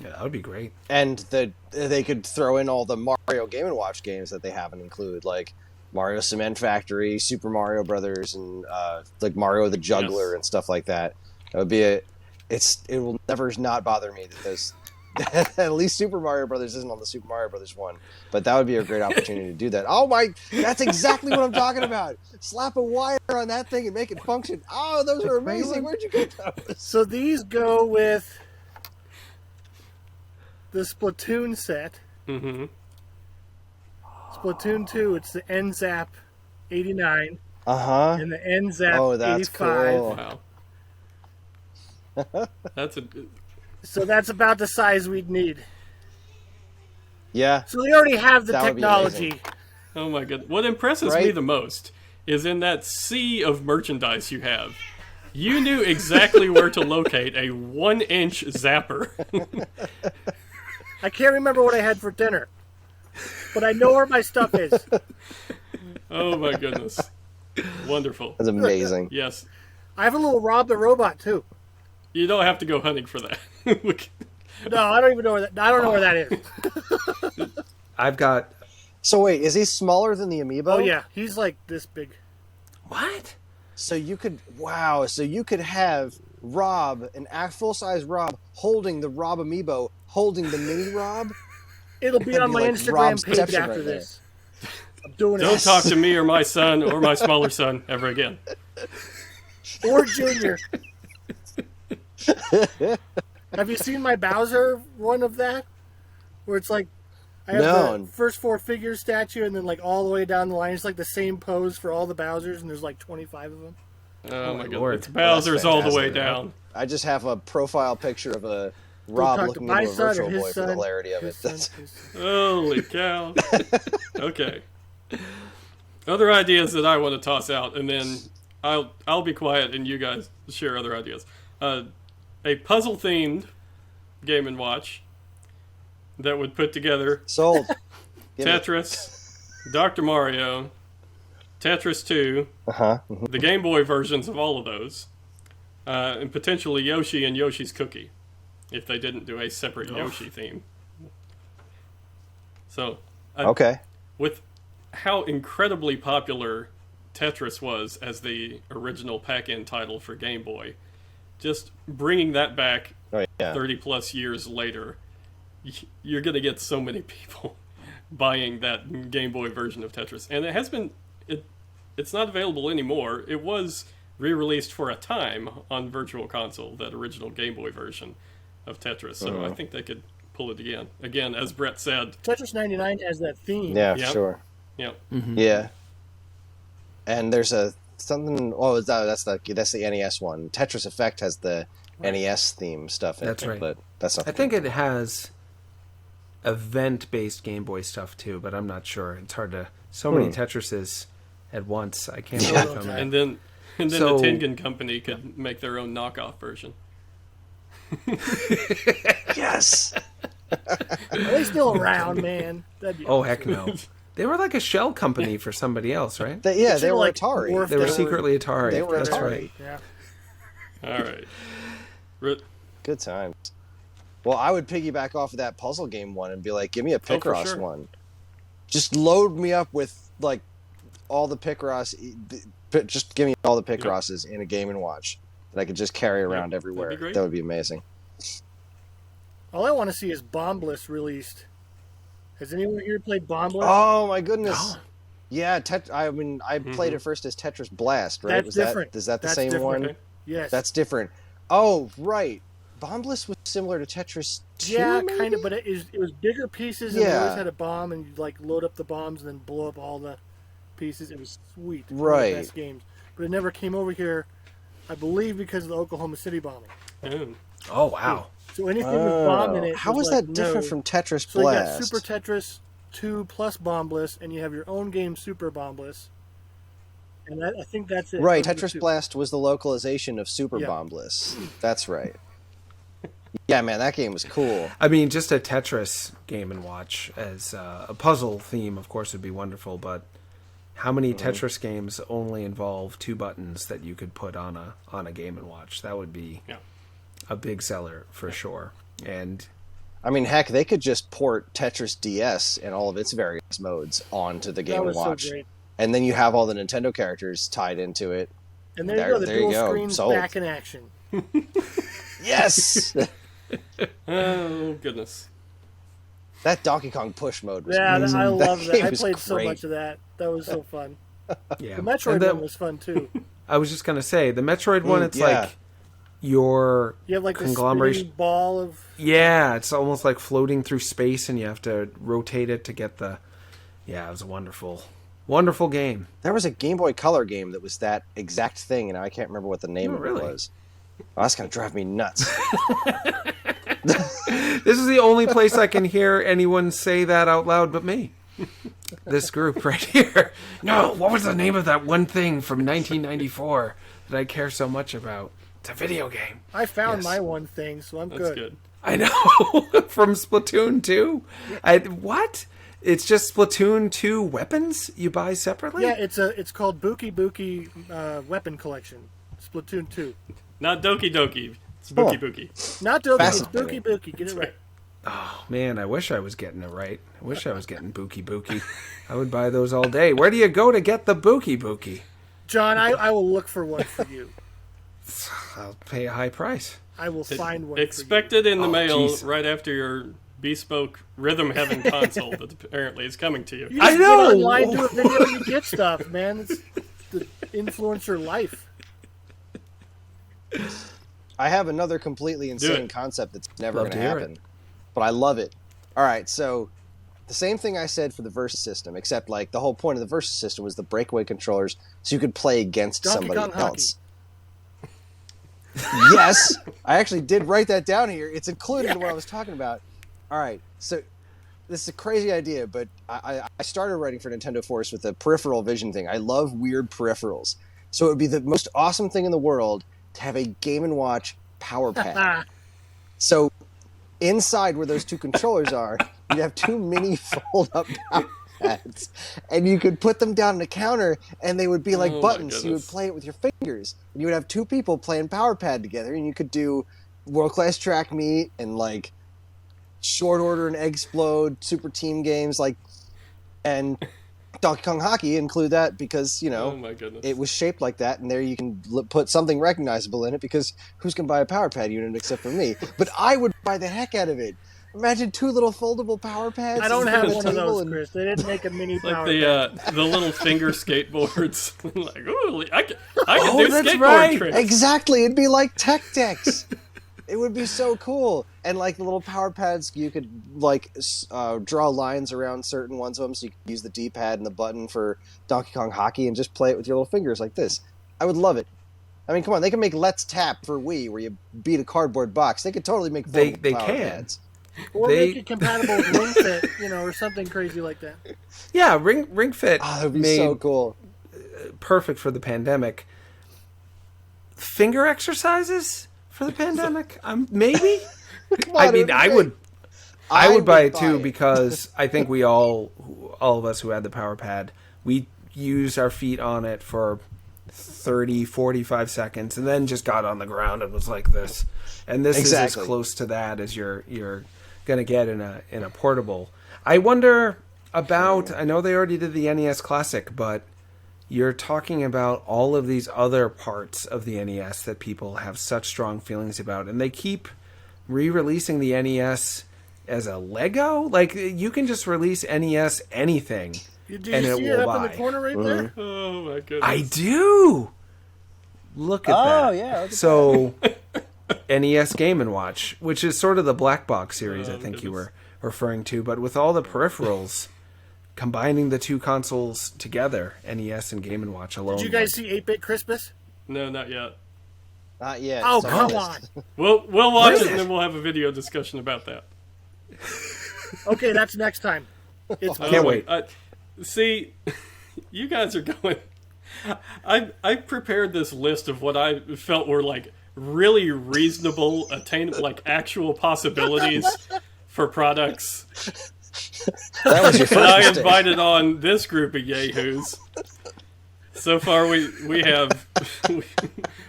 Yeah, that would be great. And they could throw in all the Mario Game & Watch games that they haven't included, like Mario Cement Factory, Super Mario Brothers, and like Mario the Juggler and stuff like that. That would be it will never not bother me that there's at least Super Mario Brothers isn't on the Super Mario Brothers one, but that would be a great opportunity to do that. Oh my, that's exactly what I'm talking about. Slap a wire on that thing and make it function. Oh, those are amazing. Where'd you get those? So these go with the Splatoon set. Mm-hmm. Splatoon 2, it's the NZAP 89. Uh-huh. And the NZAP that's 85. cool. Wow. So that's about the size we'd need. Yeah. So they already have the That would be technology. amazing. Oh my god. What impresses me the most is in that sea of merchandise you have. You knew exactly where to locate a 1-inch zapper. I can't remember what I had for dinner, but I know where my stuff is. Oh my goodness. Wonderful. That's amazing. Yes. I have a little Rob the Robot too. You don't have to go hunting for that. No, I don't even know where that. I don't know where that is. I've got. So wait, is he smaller than the Amiibo? Oh yeah, he's like this big. What? So you could have Rob, full-size Rob, holding the Rob Amiibo, holding the mini Rob. It'll be on my like Instagram Rob's page Deception after right this. I'm doing it. Don't talk to me or my son or my smaller son ever again. Or Junior. Have you seen my Bowser one of that? Where it's like I have the first 4 figures statue and then like all the way down the line it's like the same pose for all the Bowsers and there's like 25 of them. Oh my Lord. god. It's Bowser's all the way down. I just have a profile picture of a Rob looking into a Virtual Boy for the hilarity of it. Holy cow. Okay. Other ideas that I want to toss out, and then I'll be quiet and you guys share other ideas. A puzzle-themed Game & Watch that would put together Sold. Tetris, Dr. Mario, Tetris 2, the Game Boy versions of all of those, and potentially Yoshi and Yoshi's Cookie, if they didn't do a separate Yoshi theme. So, with how incredibly popular Tetris was as the original pack-in title for Game Boy, just bringing that back 30 plus years later, you're going to get so many people buying that Game Boy version of Tetris. And it has been, it's not available anymore. It was re-released for a time on Virtual Console, that original Game Boy version of Tetris. So I think they could pull it again. Again, as Brett said, Tetris 99 has that theme. Yeah, sure. Yep. Mm-hmm. Yeah. And there's something. Oh, that's the NES one. Tetris Effect has the NES theme stuff in That's it, right. but that's not. I think it has event-based Game Boy stuff too, but I'm not sure. It's hard to. So many Tetrises at once. I can't remember how many. And then So- the Tengen company could make their own knockoff version. Yes. Are they still around, man? That'd be Oh heck no! They were like a shell company for somebody else, right? They were like Atari. dwarf- They were secretly Atari. They were That's Atari. right. Yeah. All right. Good times. Well, I would piggyback off of that puzzle game one and be like, give me a for Picross sure. one. Just load me up with like all the Picross. Just give me all the Picrosses in a Game & Watch that I could just carry around everywhere. that'd be great. That would be amazing. All I want to see is Bombliss released. Has anyone here played Bombliss? Oh my goodness. Yeah, I played it first as Tetris Blast, right? That's different. Is that the That's same different. one? Okay. Yes. That's different. Oh, right. Bombliss was similar to Tetris 2, yeah, maybe? kind of, but it was bigger pieces, and they Yeah. always had a bomb, and you'd like load up the bombs and then blow up all the pieces. It was sweet. One of Right. the best games. But it never came over here, I believe, because of the Oklahoma City bombing. Oh. Oh wow! So anything with bomb in it. How was like, that different no. from Tetris So you got Blast? Super Tetris 2 plus Bombliss, and you have your own game, Super Bombliss. And I think that's it. Right, Those are the Tetris two. Blast was the localization of Super Yeah. Bombliss. That's right. Yeah, man, that game was cool. I mean, just a Tetris Game & Watch as a puzzle theme, of course, would be wonderful, but how many Tetris games only involve 2 buttons that you could put on a Game & Watch? That would be a big seller for sure. And I mean, heck, they could just port Tetris DS and all of its various modes onto the Game & Watch. So great. And then you have all the Nintendo characters tied into it. And there you go, the dual screens back in action. Yes! Oh, goodness. That Donkey Kong push mode was amazing. I love that. I played great. So much of that. That was so fun. Yeah. The Metroid one was fun, too. I was just going to say, the Metroid one, it's like your you have like conglomeration this ball of... Yeah, it's almost like floating through space, and you have to rotate it to get the... Yeah, it was a wonderful, wonderful game. There was a Game Boy Color game that was that exact thing, and I can't remember what the name of it was. Oh, that's going to drive me nuts. This is the only place I can hear anyone say that out loud but me. This group right here. No, what was the name of that one thing from 1994 that I care so much about? It's a video game. I found my one thing, so That's good. I know. From Splatoon 2? What? It's just Splatoon 2 weapons you buy separately? Yeah, it's called Buki Buki Weapon Collection. Splatoon 2. Not Doki Doki. It's Buki Buki. Not Doki, it's Buki Buki. Get it right. Oh, man, I wish I was getting it right. I wish I was getting Buki Buki. I would buy those all day. Where do you go to get the Buki Buki? John, I will look for one for you. I'll pay a high price. I will find one Expect for you. it in the mail right after your bespoke Rhythm Heaven console that apparently is coming to you. You just I know! Get online, do a video, you get stuff, man. It's the influencer life. I have another completely insane concept that's never going to happen, but I love it. All right, so the same thing I said for the Versus system, except like the whole point of the Versus system was the breakaway controllers, so you could play against somebody else. Yes, I actually did write that down here. It's included in what I was talking about. All right, so this is a crazy idea, but I started writing for Nintendo Force with a peripheral vision thing. I love weird peripherals, so it would be the most awesome thing in the world to have a Game & Watch power pad. So inside where those 2 controllers are, you'd have 2 mini fold-up power pads, and you could put them down on a counter, and they would be like buttons. You would play it with your fingers, and you would have 2 people playing power pad together, and you could do world-class track meet and like short order and Eggsplode, super team games, and Donkey Kong Hockey include that because, it was shaped like that, and there you can put something recognizable in it because who's going to buy a power pad unit except for me? But I would buy the heck out of it. Imagine 2 little foldable power pads. I don't have one of those, Chris. They didn't make a mini power pad. Like the little finger skateboards. Like, ooh, I can do skateboard right. tricks. Exactly. It'd be like Tech Decks. It would be so cool. And like the little power pads, you could draw lines around certain ones of them, so you could use the D-pad and the button for Donkey Kong Hockey and just play it with your little fingers like this. I would love it. I mean, come on, they can make Let's Tap for Wii, where you beat a cardboard box. They could totally make they power can. pads. Or make it compatible with Ring Fit, or something crazy like that. Yeah, Ring Fit. Oh, that would be so cool. Perfect for the pandemic. Finger exercises for the pandemic? Maybe. I mean, I would buy it too because I think we all of us who had the power pad, we used our feet on it for 30, 45 seconds and then just got on the ground and was like this. And this is as close to that as you're going to get in a portable. I wonder about, I know they already did the NES Classic, but you're talking about all of these other parts of the NES that people have such strong feelings about, and they keep re-releasing the NES as a Lego. Like, you can just release NES anything, and it will up in the corner right there? Oh my goodness! I do. Look at that. Oh yeah. So, NES Game & Watch, which is sort of the black box series, I think you were referring to, but with all the peripherals. Combining the 2 consoles together, NES and Game & Watch alone. Did you guys see 8-Bit Christmas? No, not yet. Not yet. Oh, come on. We'll watch it and then we'll have a video discussion about that. Okay, that's next time. Can't wait. See, you guys are going... I prepared this list of what I felt were like really reasonable, attainable, like actual possibilities for products. That was your first And I mistake. invited on this group of yahoos. So far, we have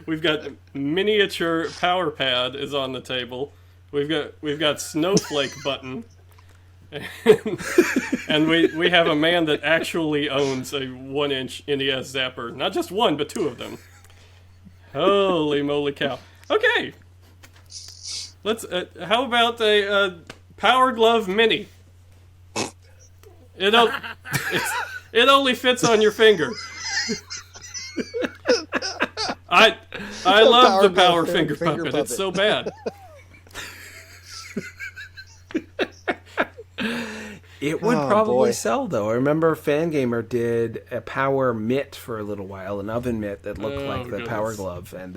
we've got miniature power pad is on the table. We've got snowflake button, and we have a man that actually owns a 1-inch NES zapper. Not just one, but two of them. Holy moly cow! Okay, let's. How about a Power Glove Mini? It only fits on your finger. I love the Power Finger Puppet. It's so bad. It would probably sell, though. I remember Fangamer did a Power Mitt for a little while, an oven mitt that looked like the Power Glove, and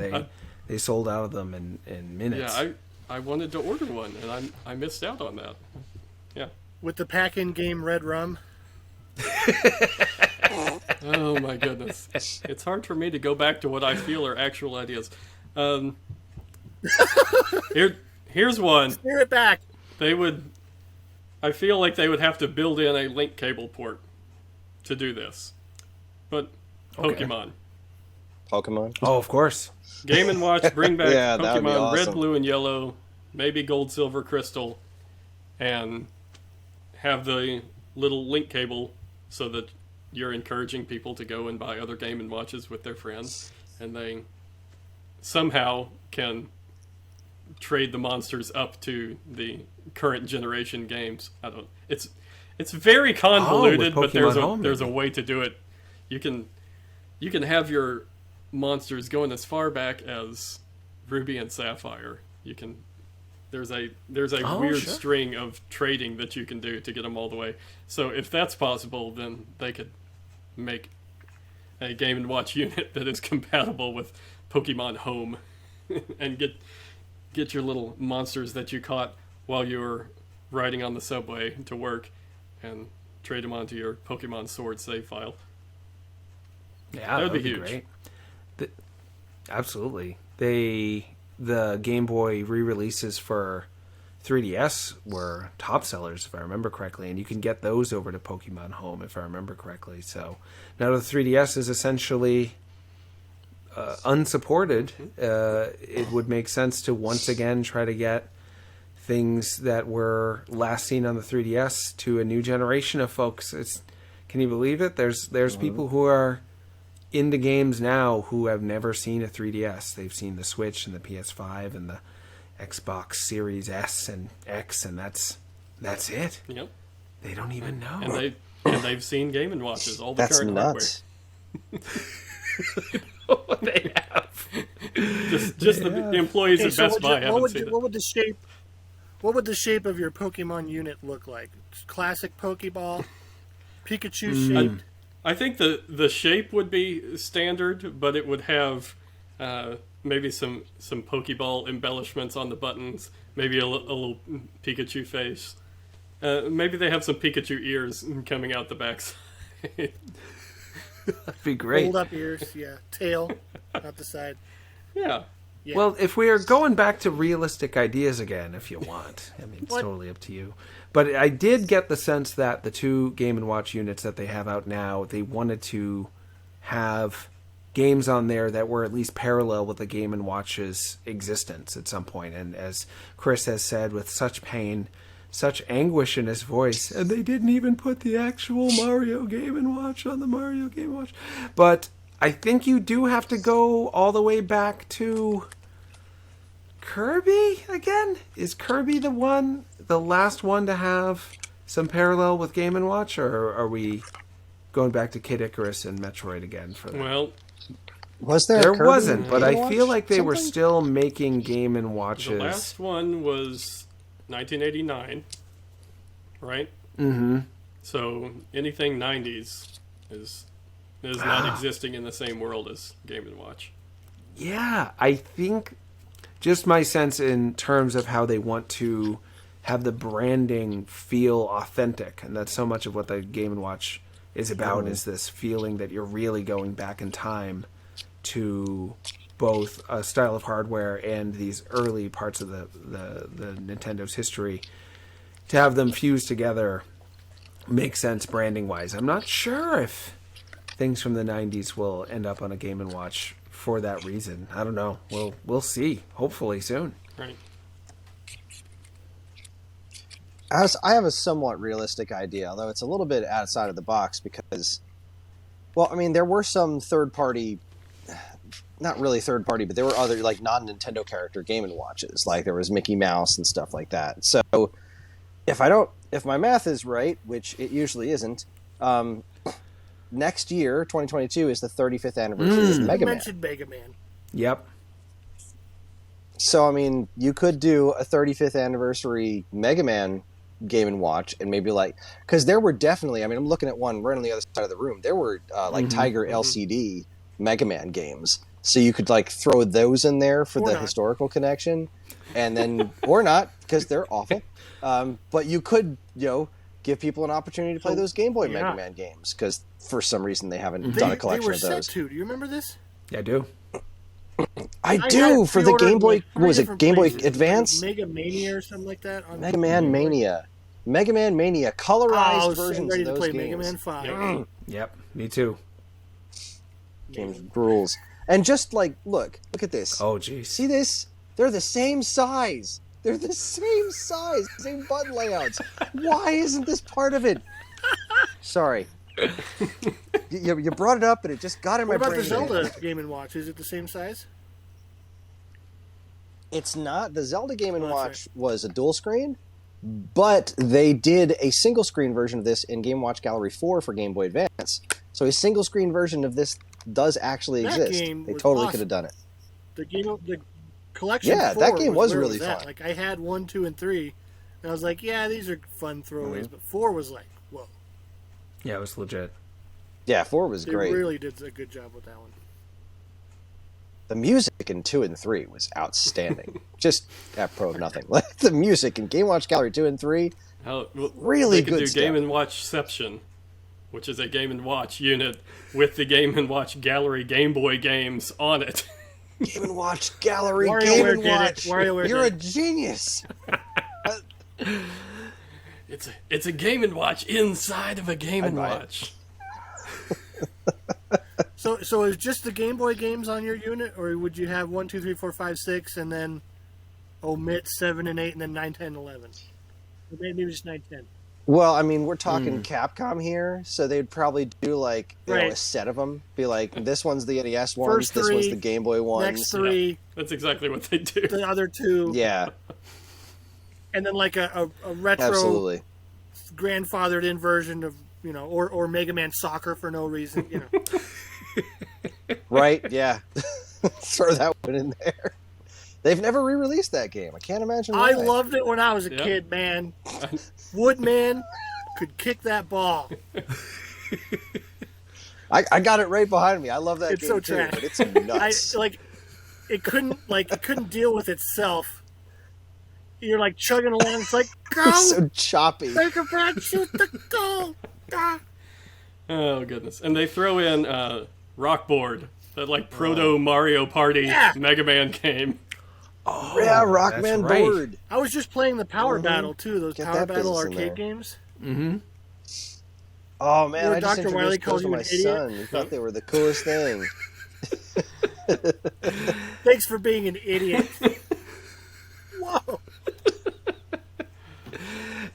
they sold out of them in minutes. Yeah, I wanted to order one, and I missed out on that. Yeah. With the pack-in game red rum. Oh my goodness. It's hard for me to go back to what I feel are actual ideas. Here's one. Steer it back. I feel like they would have to build in a link cable port to do this. But Pokemon. Pokemon? Oh, of course. Game & Watch, bring back Yeah, that would be Pokemon awesome. Red, Blue, and Yellow, maybe Gold, Silver, Crystal, and have the little link cable so that you're encouraging people to go and buy other Game & Watches with their friends, and they somehow can trade the monsters up to the current generation games. It's very convoluted, but there's a way to do it. You can have your monsters going as far back as Ruby and Sapphire. There's a weird string of trading that you can do to get them all the way. So if that's possible, then they could make a Game & Watch unit that is compatible with Pokemon Home and get your little monsters that you caught while you were riding on the subway to work and trade them onto your Pokemon Sword save file. Yeah, that would be huge. Great. Absolutely. The Game Boy re-releases for 3DS were top sellers, if I remember correctly, and you can get those over to Pokemon Home, if I remember correctly. So now the 3DS is essentially unsupported. It would make sense to once again try to get things that were last seen on the 3DS to a new generation of folks. Can you believe it? There's people who are into games now who have never seen a 3DS. They've seen the Switch and the PS5 and the Xbox Series S and X, and that's it. Yep. They don't even know. And they've seen Game & Watches, all the That's current nuts. Hardware. They have. Just the employees at Best Buy haven't seen it. What would the shape of your Pokemon unit look like? Classic Pokeball, Pikachu shaped. I think the shape would be standard, but it would have maybe some Pokeball embellishments on the buttons, maybe a little Pikachu face. Maybe they have some Pikachu ears coming out the backside. That'd be great. Hold up ears, yeah. Tail, out the side. Yeah. Yeah. Well, if we are going back to realistic ideas again, if you want, I mean, it's totally up to you. But I did get the sense that the two Game & Watch units that they have out now, they wanted to have games on there that were at least parallel with the Game & Watch's existence at some point. And as Chris has said, with such pain, such anguish in his voice, and they didn't even put the actual Mario Game & Watch on the Mario Game & Watch. But I think you do have to go all the way back to Kirby again? Is Kirby the last one to have some parallel with Game & Watch, or are we going back to Kid Icarus and Metroid again for that? Well, was there? There a Kirby wasn't, but Game I Watch feel like they were something? still making Game & Watches. the last one was 1989, right? Mm-hmm. So anything 90s is not existing in the same world as Game & Watch. Yeah, I think just my sense in terms of how they want to have the branding feel authentic, and that's so much of what the Game & Watch is about, is this feeling that you're really going back in time to both a style of hardware and these early parts of the Nintendo's history, to have them fused together makes sense branding wise. I'm not sure if things from the 90s will end up on a Game & Watch for that reason. I don't know. We'll see. Hopefully soon. Right. I have a somewhat realistic idea, although it's a little bit outside of the box because, well, I mean, there were some third-party, not really third-party, but there were other, like, non-Nintendo character Game & Watches. Like, there was Mickey Mouse and stuff like that. So, if my math is right, which it usually isn't, next year, 2022, is the 35th anniversary of Mega Man. You mentioned Mega Man. Yep. So, I mean, you could do a 35th anniversary Mega Man Game & Watch, and maybe because there were definitely, I mean, I'm looking at one right on the other side of the room. There were Tiger LCD Mega Man games, so you could throw those in there for the historical connection, and then or not because they're awful. But you could give people an opportunity to play those Game Boy Mega Man games because for some reason they haven't done a collection of those. They were set to. Do you remember this? Yeah, I do. I do for the Game Boy. What was it? Game Boy Advance? Mega Mania or something like that. Mega Man Mania, colorized versions ready of those to play games. Mega Man 5. Yep, me too. Games rules. And just look at this. Oh, geez. See this? They're the same size. Same button layouts. Why isn't this part of it? Sorry. You brought it up, and it just got in my brain. What about the Zelda Game & Watch? Is it the same size? It's not. The Zelda Game & Watch was a dual screen, but they did a single screen version of this in Game & Watch Gallery 4 for Game Boy Advance. So a single screen version of this does actually exist. They totally could have done it. The collection. Yeah, that game was really fun. I had 1, 2, and 3, and I was like, yeah, these are fun throwaways. But 4 was whoa. Yeah, it was legit. Yeah, 4 was great. They really did a good job with that one. The music in 2 and 3 was outstanding. Just apropos of nothing. The music in Game Watch Gallery 2 and 3, really good do stuff. Game & Watchception, which is a Game & Watch unit with the Game & Watch Gallery Game Boy games on it. Game & Watch Gallery WarioWare Game & Watch. You're a did. Genius. It's a Game & Watch inside of a Game & Watch. So is just the Game Boy games on your unit, or would you have 1, 2, 3, 4, 5, 6, and then omit 7 and 8, and then 9, 10, 11? Or maybe just 9, 10. Well, I mean, we're talking Capcom here, so they'd probably do a set of them. Be like, this one's the NES ones, First 3, this one's the Game Boy ones. Next 3, yeah, that's exactly what they do. The other 2, yeah, and then a retro, absolutely grandfathered in version of or Mega Man Soccer for no reason, Right? Yeah, throw that one in there. They've never re-released that game. I can't imagine why. I loved it when I was a kid, man. Woodman could kick that ball. I got it right behind me. I love that It's game so too, trash. but it's nuts. It couldn't deal with itself. You're chugging along. It's like, go, It's so choppy. take a back, shoot the goal. Ah. Oh, goodness. And they throw in Rock Board, that proto Mario Party Mega Man game. Oh, yeah, Rockman Board. I was just playing the Power Battle too. Those Get Power that Battle business in arcade there. games. Mm-hmm. Oh man, Where I just Dr. Wily introduced calls those to you my an idiot. son. He thought they were the coolest thing. Thanks for being an idiot. Whoa.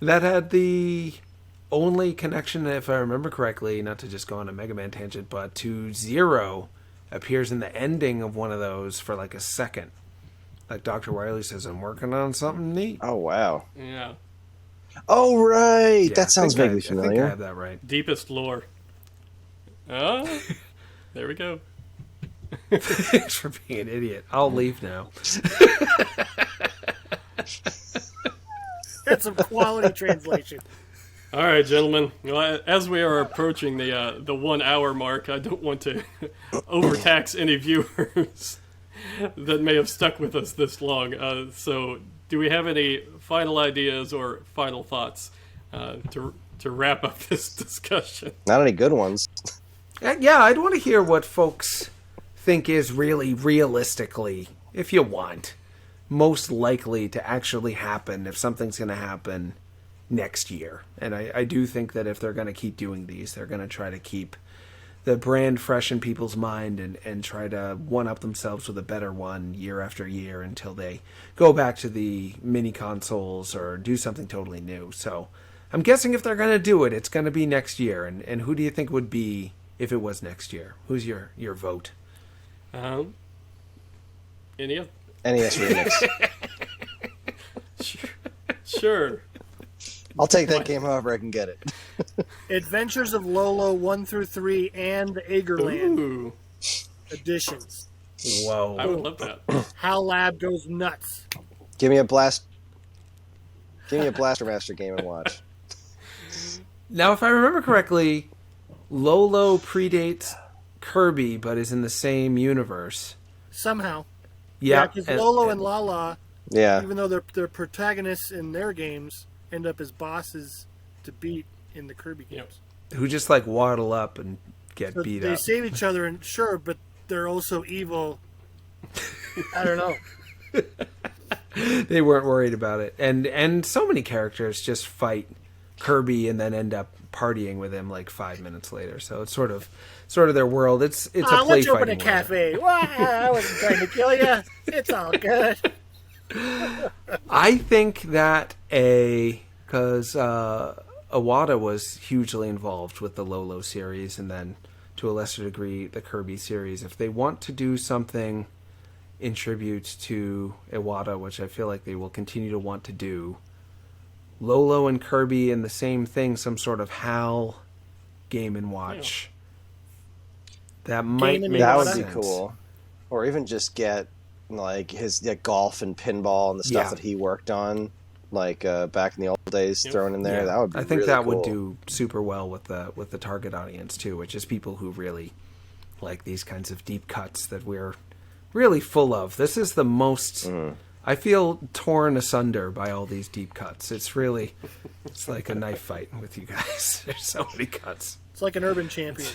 That had the only connection, if I remember correctly, not to just go on a Mega Man tangent, but to Zero appears in the ending of one of those for a second. Dr. Wily says, I'm working on something neat. Oh wow. Yeah. Oh right, Yeah, that sounds vaguely I think familiar. I have that right. Deepest lore. Oh, there we go. Thanks for being an idiot. I'll leave now. That's some quality translation. All right, gentlemen. Well, as we are approaching the 1 hour mark, I don't want to overtax any viewers that may have stuck with us this long. So, do we have any final ideas or final thoughts to wrap up this discussion? Not any good ones. Yeah, I'd want to hear what folks think is really realistically, if you want, most likely to actually happen if something's going to happen next year. And I do think that if they're going to keep doing these, they're going to try to keep the brand fresh in people's mind and try to one-up themselves with a better one year after year until they go back to the mini consoles or do something totally new. So I'm guessing if they're going to do it, it's going to be next year. And who do you think would be if it was next year? Who's your vote? NES Remix. Sure. I'll take that game however I can get it. Adventures of Lolo 1 through 3 and the Agerland Ooh. editions. Whoa. I would love that. Hal Lab goes nuts. Give me a Blaster Master Game & Watch. Now, if I remember correctly, Lolo predates Kirby, but is in the same universe. Somehow. Yeah, because Lolo and Lala, Yeah. even though they're protagonists in their games, end up as bosses to beat in the Kirby games. who just like waddle up and get So beat they up. save each other, and sure, but they're also evil. I don't know. They weren't worried about it, and so many characters just fight Kirby and then end up partying with him like 5 minutes later. So it's sort of their world. It's a play let's open a fighting world. cafe. Well, I wasn't trying to kill you. It's all good. I think that because Iwata was hugely involved with the Lolo series and then to a lesser degree the Kirby series. If they want to do something in tribute to Iwata, which I feel like they will continue to want to do, Lolo and Kirby and the same thing, some sort of HAL Game & Watch. That might make That sense. would be cool. Or even just get like his golf and pinball and the stuff that he worked on, like back in the old days, thrown in there. Yeah. That would be I think really that cool. would do super well with the target audience too, which is people who really like these kinds of deep cuts that we're really full of. This is the most I feel torn asunder by all these deep cuts. It's like a knife fight with you guys. There's so many cuts. It's like an urban champion.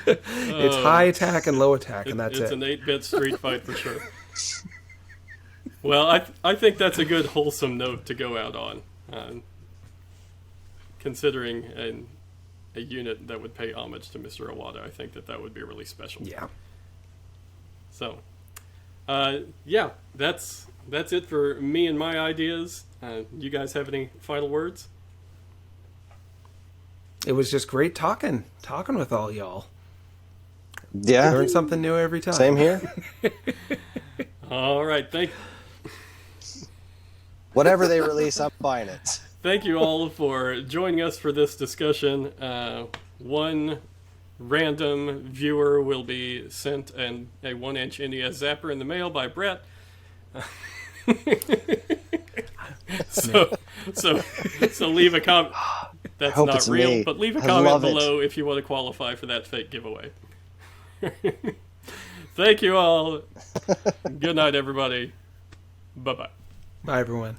It's high attack and low attack, and that's it's it. an 8-bit street fight for sure. Well, I think that's a good wholesome note to go out on, considering a unit that would pay homage to Mr. Iwata. I think that would be really special. Yeah. So, yeah, that's it for me and my ideas. You guys have any final words? It was just great talking with all y'all. Yeah. Learn something new every time. Same here. All right, Whatever they release, I'm buying it. Thank you all for joining us for this discussion. One random viewer will be sent a 1-inch NES Zapper in the mail by Brett. So leave a comment. That's hope not it's real, me. but leave a I comment love it. below if you want to qualify for that fake giveaway. Thank you all. Good night, everybody. Bye-bye. Bye, everyone.